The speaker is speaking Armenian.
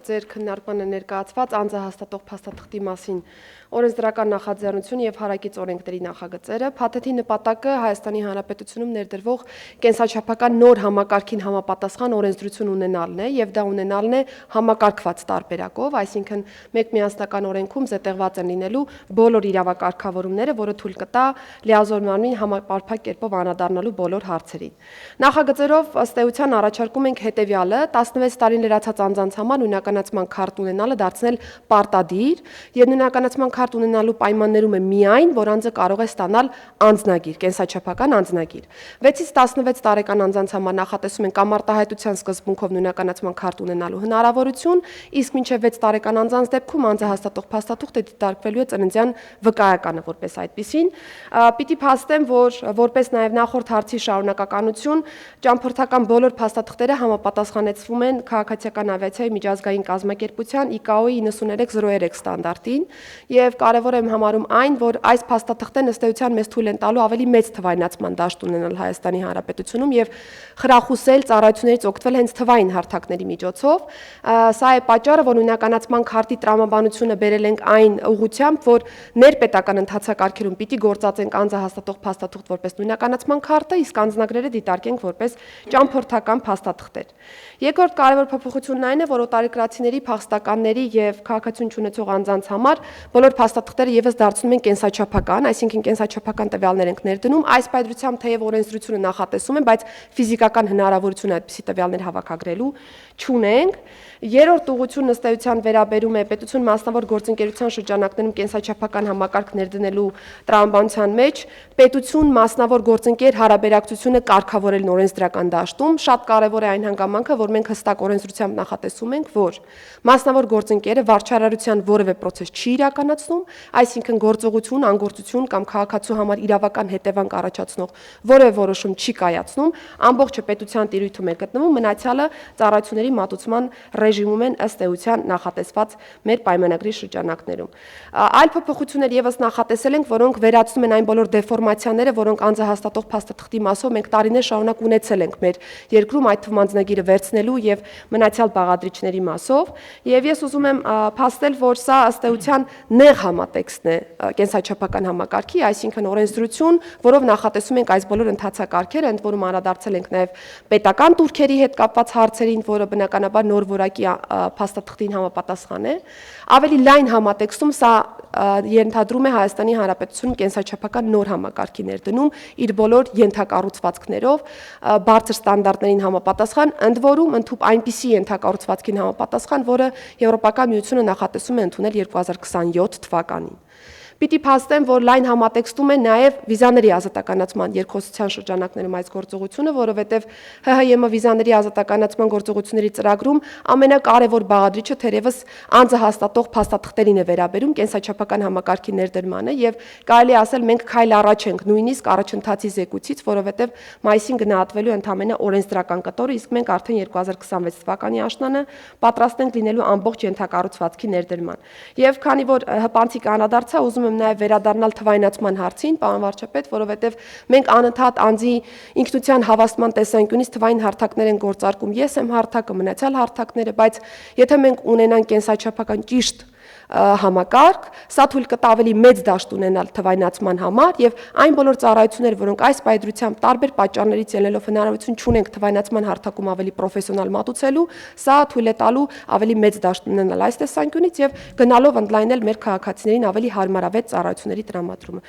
ձեր քննարկմանը ներկայացված անձահաստատող փաստաթղթի մասին օրենսդրական նախաձեռնություն եւ հարակից օրենքների նախագծերը, փաթեթի նպատակը Հայաստանի Հանրապետությունում ներդրվող կենսաչափական նոր համակարգին համապատասխան օրենսդրություն ունենալն է եւ դա ունենալն է համակարգված տարբերակով, այսինքն մեկ միասնական օրենքում զետեղված են լինելու բոլոր իրավակարգավորումները, որը թույլ կտա լիազոր մարմնին համապարփակ կերպով անդրադառնալու բոլոր հարցերին։ Նախագծերով ըստ էության առաջարկում ենք հետեւյալը՝ 16 տարին լրացած անձանց համար նույնականացման քարտ ունենալը դարձնել պարտադիր եւ նույնականացման քարտ ունենալու պայմաններում է միայն, որ անձը կարող է ստանալ անձնագիր, կենսաչափական անձնագիր։ 6-ից 16 տարեկան անձանց համար նախատեսում են կամ արտահայտության սկզբունքով նույնականացման քարտ ունենալու հնարավորություն, իսկ մինչև 6 տարեկան անձանց դեպքում անձահաստատող փաստաթուղթը դիտարկվելու է ծննդյան վկայականը որպես այդպիսին։ Պիտի փաստեմ, որ որպես նաև նախորդ հարցի շարունակականություն ճամփորդական բոլոր փաստաթղթերը համապատասխանեցվում են քաղաքացիական ավիացիայի միջազգային կազմակերպության ICAO-ի 9303 ստանդարտին եւ կարեւոր եմ համարում այն, որ այս փաստաթղթերն ըստ էության մեզ թույլ են տալու ավելի մեծ թվայնացման դաշտ ունենալ Հայաստանի Հանրապետությունում եւ խրախուսել ծառայություններից օգտվել հենց թվային հարթակների միջոցով։ Սա է պատճառը, որ նույնականացման քարտի տրամաբանությունը բերել ենք այն ուղղությամբ, որ ներպետական ընթացակարգերում պիտի գործածենք անձահաստատող փաստաթուղթ որպես նույնականացման քարտը, իսկ անձնագրերը դիտարկենք որպես ճամփորդական փաստաթղթեր։ Երկրորդ կարևոր փոփոխությունն այն է, որ օտարերկրացիների, փախստականների եւ քաղաքացիություն չունեցող անձանց համար բոլոր փաստաթղթերը եւս դարձնում են կենսաչափական, այսինքն կենսաչափական տվյալներ ենք ներդնում, այս պայծրությամբ թեև օրենսդրությունը նախատեսում է, բայց ֆիզիկական հնարավորություն այդպիսի տվյալներ հավաքագրելու չունենք։ Երրորդ ուղղությունն ըստ էության վերաբերում է պետություն մասնավոր գործընկերության շրջանակներում կենսաչափական համակարգ ներդնելու տրամաբանության մեջ պետություն մասնավոր գործընկեր հարաբերակցությունը կարգավորելն օրենսդրական դաշտում։ Շատ կարևոր է այն հանգամանքը, որ մենք հստակ օրենսդրությամբ նախատեսում ենք, որ մասնավոր գործընկերը վարչարարության որևէ process չի իրականացնում, այսինքն գործողություն, անգործություն կամ քաղաքացու համար իրավական հետևանք առաջացնող որևէ որոշում չի կայացնում, ամբողջը պետության տիրույթում է գտնվում, մնացյալը ծառայությունների մատուցման ռեժիմում են ըստ էության նախատեսված մեր պայմանագրի շրջանակներում։ Այլ փոփոխություններ եւս նախատեսել ենք, որոնք վերացնում են այն բոլոր դեֆորմացիաները, որոնք անձահաստատող փաստաթղթի մասով մենք տարիներ շարունակ ունեցել ենք մեր երկրում, այդ թվում անձնագիրը վերցնելու եւ մնացյալ բաղադրիչների մասով, եւ ես ուզում եմ փաստել, որ սա ըստ էության նեղ համատեքստն է կենսաչափական համակարգի, այսինքն օրենսդրություն, որով նախատեսում ենք այս բոլոր ընթացակարգերը, ընդ որում անդրադարձել ենք նաեւ պետական տուրքերի հետ կապված հարցերին, որը բնականաբար նոր որակի փաստաթղթին համապատասխան է։ Ավելի լայն համատեքստում սա ենթադրում է Հայաստանի Հանրապետությունում կենսաչափական նոր համակարգի ներդնում իր բոլոր ենթակառուցվածքներով բարձր ստանդարտներին համապատասխան, ընդ որում ընդհանուր այնպիսի ենթակառուցվածքին համապատասխան, որը Եվրոպական միությունը նախատեսում է ընդունել 2027 թվականին։ Պիտի փաստեմ, որ լայն համատեքստում է նաև վիզաների ազատականացման երկխոսության շրջանակներում այս գործողությունը, որովհետև ՀՀԵՄ վիզաների ազատականացման գործողությունների ծրագրում ամենակարևոր բաղադրիչը թերևս անձահաստատող փաստաթղթերին է վերաբերում կենսաչափական համակարգի ներդրմանը եւ կարելի է ասել մենք քայլ առաջ ենք նույնիսկ առաջընթացի զեկույցից, որովհետև մայիսին գնահատվելու ընդամենը օրենսդրական կտորը, իսկ մենք արդեն 2026 թվականի աշնանը պատրաստ ենք լինելու ամբողջ ենթակառուցվածքի ներդրման։ Եվ քանի որ հպանցիկ անդրադարձա, ուզում եմ նաև վերադառնալ թվայնացման հարցին, պարոն վարչապետ, որովհետև մենք անընդհատ անձի ինքնության հավաստման տեսանկյունից թվային հարթակներ են գործարկում, ես եմ հարթակը, մնացյալ հարթակները, բայց եթե մենք ունենանք կենսաչափական ճիշտ համակարգ, սա թույլ կտա ավելի մեծ դաշտ ունենալ թվայնացման համար եւ այն բոլոր ծառայությունները, որոնք այս պայծրությամբ տարբեր պատճառներից ելնելով հնարավորություն չունենք թվայնացման հարթակում ավելի պրոֆեսիոնալ մատուցելու, սա թույլ է տալու ավելի մեծ դաշտ ունենալ այս տեսանկյունից եւ գնալով ընդլայնել մեր քաղաքացիներին ավելի հարմարավետ ծառայությունների տրամադրումը։